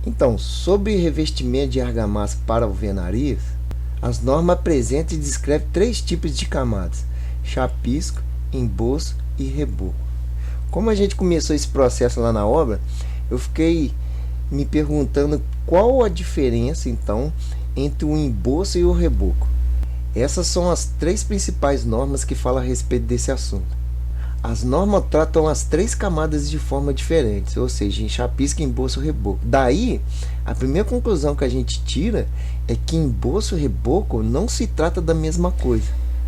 Então, sobre revestimento de argamassa para alvenarias, as normas apresentam e descrevem 3 tipos de camadas: chapisco, emboço e reboco. Como a gente começou esse processo lá na obra, eu fiquei me perguntando qual a diferença então entre o emboço e o reboco. Essas são as 3 principais normas que falam a respeito desse assunto. As normas tratam as 3 camadas de forma diferente, ou seja, em chapisco, emboço e reboco. Daí, a primeira conclusão que a gente tira é que emboço e reboco não se trata da mesma coisa.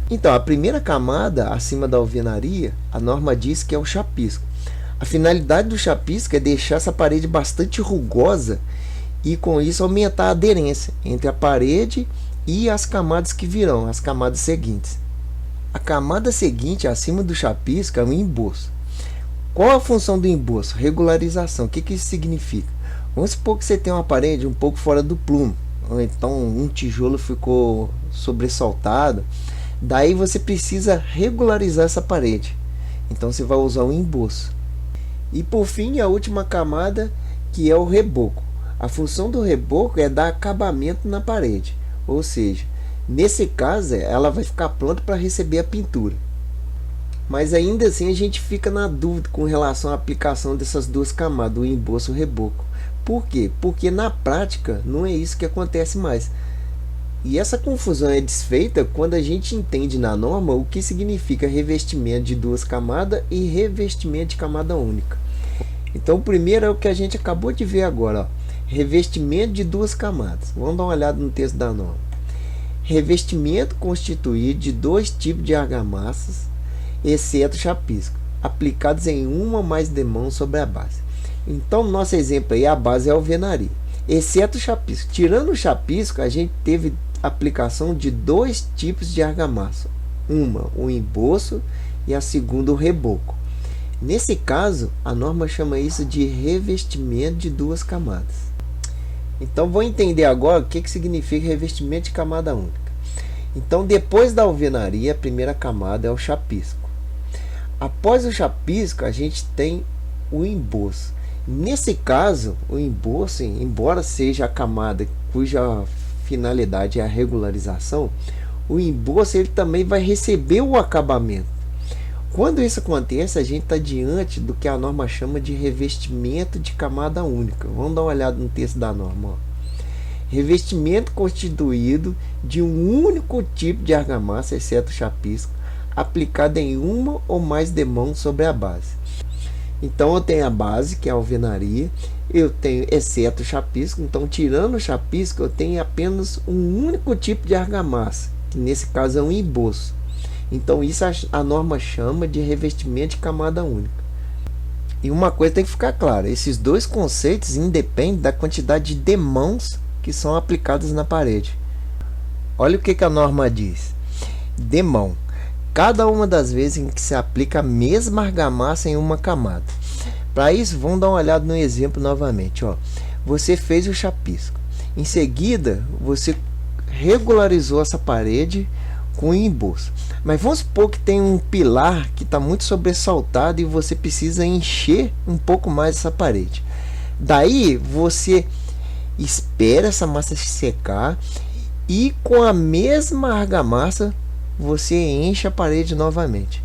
Então, a primeira camada, acima da alvenaria, a norma diz que é o chapisco. A finalidade do chapisco é deixar essa parede bastante rugosa e, com isso, aumentar a aderência entre a parede e as camadas que virão, as camadas seguintes. A camada seguinte, acima do chapisco, é o emboço. Qual a função do emboço? Regularização. O que isso significa? Vamos supor que você tem uma parede um pouco fora do plumo, ou então um tijolo ficou sobressaltado. Daí você precisa regularizar essa parede. Então você vai usar o emboço. E por fim, a última camada, que é o reboco. A função do reboco é dar acabamento na parede. Ou seja, nesse caso, ela vai ficar pronta para receber a pintura. Mas ainda assim a gente fica na dúvida com relação à aplicação dessas 2 camadas, o emboço e o reboco. Por quê? Porque na prática não é isso que acontece mais. E essa confusão é desfeita quando a gente entende na norma o que significa revestimento de 2 camadas e revestimento de camada única. Então o primeiro é o que a gente acabou de ver agora, ó. Revestimento de 2 camadas. Vamos dar uma olhada no texto da norma. Revestimento constituído de 2 tipos de argamassas, exceto chapisco, aplicados em uma ou mais demãos sobre a base. Então, no nosso exemplo aí, a base é a alvenaria, exceto o chapisco. Tirando o chapisco, a gente teve aplicação de 2 tipos de argamassa. Uma, o emboço, e a segunda, o reboco. Nesse caso, a norma chama isso de revestimento de 2 camadas. Então, vou entender agora o que significa revestimento de camada única. Então, depois da alvenaria, a primeira camada é o chapisco. Após o chapisco, a gente tem o emboço. Nesse caso, o emboço, embora seja a camada cuja finalidade é a regularização, o emboço ele também vai receber o acabamento. Quando isso acontece, a gente está diante do que a norma chama de revestimento de camada única. Vamos dar uma olhada no texto da norma. Ó. Revestimento constituído de um único tipo de argamassa, exceto chapisco, aplicado em uma ou mais demãos sobre a base. Então eu tenho a base, que é a alvenaria, eu tenho exceto chapisco. Então, tirando o chapisco, eu tenho apenas um único tipo de argamassa, que nesse caso é um emboço. Então isso a norma chama de revestimento de camada única. E uma coisa tem que ficar clara: esses 2 conceitos independem da quantidade de demãos que são aplicados na parede. Olha o que a norma diz. Demão: cada uma das vezes em que se aplica a mesma argamassa em uma camada. Para isso, vamos dar uma olhada no exemplo novamente. Ó. Você fez o chapisco. Em seguida, você regularizou essa parede com emboço. Mas vamos supor que tem um pilar que está muito sobressaltado e você precisa encher um pouco mais essa parede. Daí você espera essa massa secar e com a mesma argamassa você enche a parede novamente.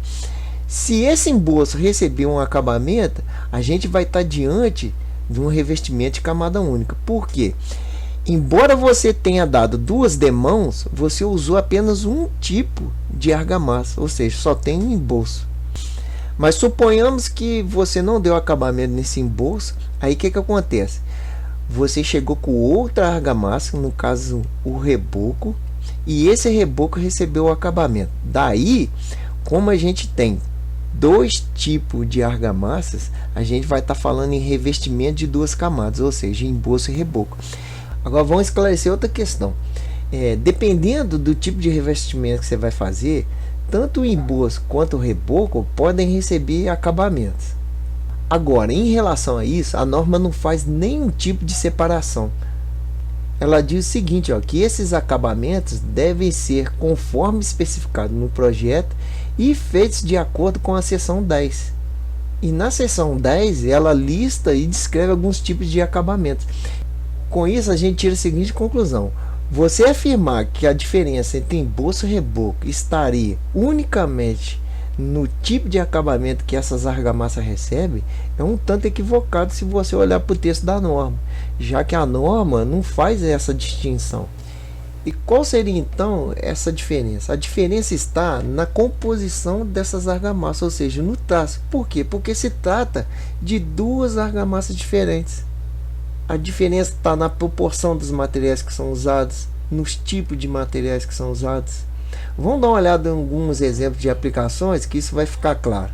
Se esse emboço receber um acabamento, a gente vai estar diante de um revestimento de camada única. Por quê? Embora você tenha dado 2 demãos, você usou apenas um tipo de argamassa, ou seja, só tem um emboço. Mas suponhamos que você não deu acabamento nesse emboço, aí o que acontece? Você chegou com outra argamassa, no caso o reboco, e esse reboco recebeu o acabamento. Daí, como a gente tem 2 tipos de argamassas, a gente vai estar falando em revestimento de 2 camadas, ou seja, emboço e reboco. Agora vamos esclarecer outra questão. Dependendo do tipo de revestimento que você vai fazer, tanto o emboço quanto o reboco podem receber acabamentos. Agora, em relação a isso, a norma não faz nenhum tipo de separação. Ela diz o seguinte, ó, que esses acabamentos devem ser conforme especificado no projeto e feitos de acordo com a seção 10. E na seção 10, ela lista e descreve alguns tipos de acabamentos. Com isso a gente tira a seguinte conclusão: você afirmar que a diferença entre emboço e reboco estaria unicamente no tipo de acabamento que essas argamassas recebem é um tanto equivocado se você olhar para o texto da norma, já que a norma não faz essa distinção. E qual seria então essa diferença? A diferença está na composição dessas argamassas, ou seja, no traço. Por quê? Porque se trata de duas argamassas diferentes. A diferença está na proporção dos materiais que são usados, nos tipos de materiais que são usados. Vamos dar uma olhada em alguns exemplos de aplicações que isso vai ficar claro.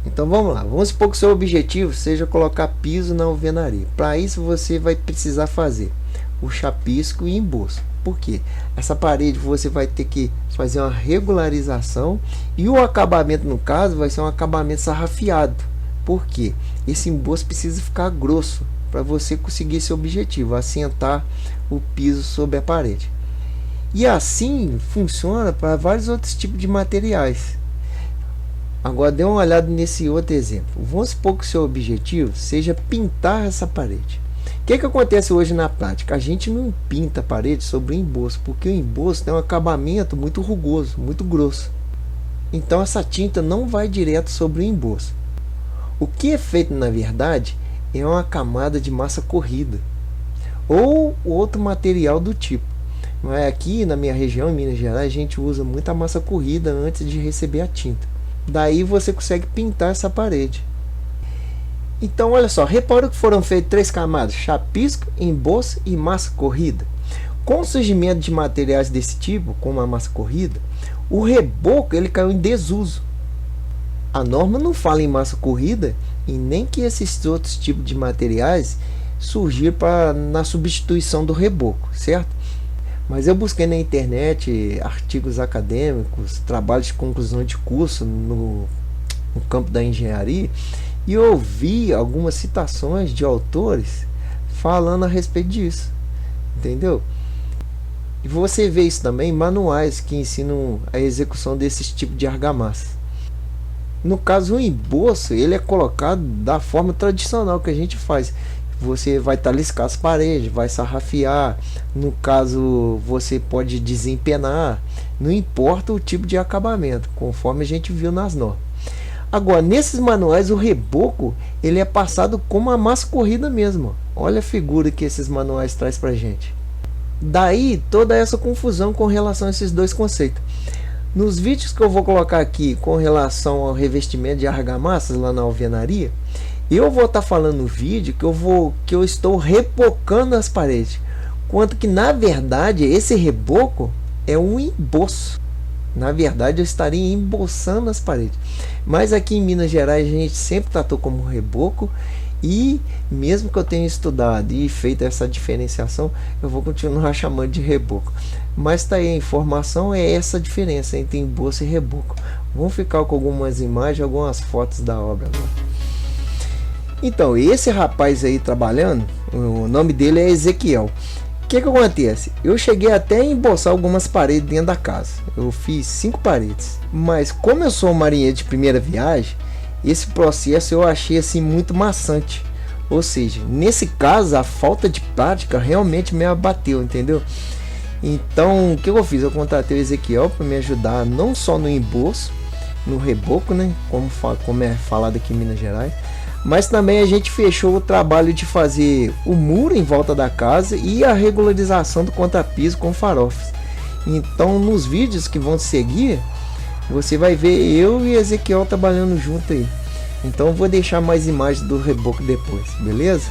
Então vamos lá, vamos supor que o seu objetivo seja colocar piso na alvenaria. Para isso você vai precisar fazer o chapisco e emboço. Por quê? Essa parede você vai ter que fazer uma regularização e o acabamento, no caso, vai ser um acabamento sarrafiado. Por quê? Esse emboço precisa ficar grosso para você conseguir esse objetivo, assentar o piso sobre a parede. E assim funciona para vários outros tipos de materiais. Agora dê uma olhada nesse outro exemplo. Vamos supor que o seu objetivo seja pintar essa parede. O que acontece hoje na prática? A gente não pinta a parede sobre o emboço, porque o emboço tem um acabamento muito rugoso, muito grosso. Então essa tinta não vai direto sobre o emboço. O que é feito na verdade é uma camada de massa corrida ou outro material do tipo. Mas aqui na minha região, em Minas Gerais, a gente usa muita massa corrida antes de receber a tinta. Daí você consegue pintar essa parede. Então olha só, repara que foram feitas 3 camadas: chapisco, emboço e massa corrida. Com o surgimento de materiais desse tipo, como a massa corrida, o reboco ele caiu em desuso. A norma não fala em massa corrida e nem que esses outros tipos de materiais surgiram na substituição do reboco, certo? Mas eu busquei na internet artigos acadêmicos, trabalhos de conclusão de curso no campo da engenharia, e eu ouvi algumas citações de autores falando a respeito disso, entendeu? E você vê isso também em manuais que ensinam a execução desses tipos de argamassa. No caso, o emboço ele é colocado da forma tradicional que a gente faz. Você vai taliscar as paredes, vai sarrafiar. No caso, você pode desempenar. Não importa o tipo de acabamento, conforme a gente viu nas normas. Agora, nesses manuais, o reboco ele é passado como a massa corrida mesmo. Olha a figura que esses manuais traz pra gente. Daí toda essa confusão com relação a esses dois conceitos. Nos vídeos que eu vou colocar aqui com relação ao revestimento de argamassas lá na alvenaria, eu vou estar falando no vídeo que eu estou rebocando as paredes, quanto que na verdade esse reboco é um emboço. Na verdade eu estaria emboçando as paredes, mas aqui em Minas Gerais a gente sempre tratou como reboco, e mesmo que eu tenha estudado e feito essa diferenciação, eu vou continuar chamando de reboco. Mas tá aí, a informação é essa diferença entre emboço e reboco. Vamos ficar com algumas imagens, algumas fotos da obra agora. Então, esse rapaz aí trabalhando, o nome dele é Ezequiel. O que acontece? Eu cheguei até a emboçar algumas paredes dentro da casa. Eu fiz 5 paredes. Mas como eu sou um marinheiro de primeira viagem, esse processo eu achei assim muito maçante. Ou seja, nesse caso a falta de prática realmente me abateu, entendeu? Então o que eu fiz? Eu contratei o Ezequiel para me ajudar não só no emboço, no reboco, né? Como é falado aqui em Minas Gerais, mas também a gente fechou o trabalho de fazer o muro em volta da casa e a regularização do contrapiso com farofas. Então nos vídeos que vão seguir, você vai ver eu e Ezequiel trabalhando junto aí. Então eu vou deixar mais imagens do reboco depois, beleza?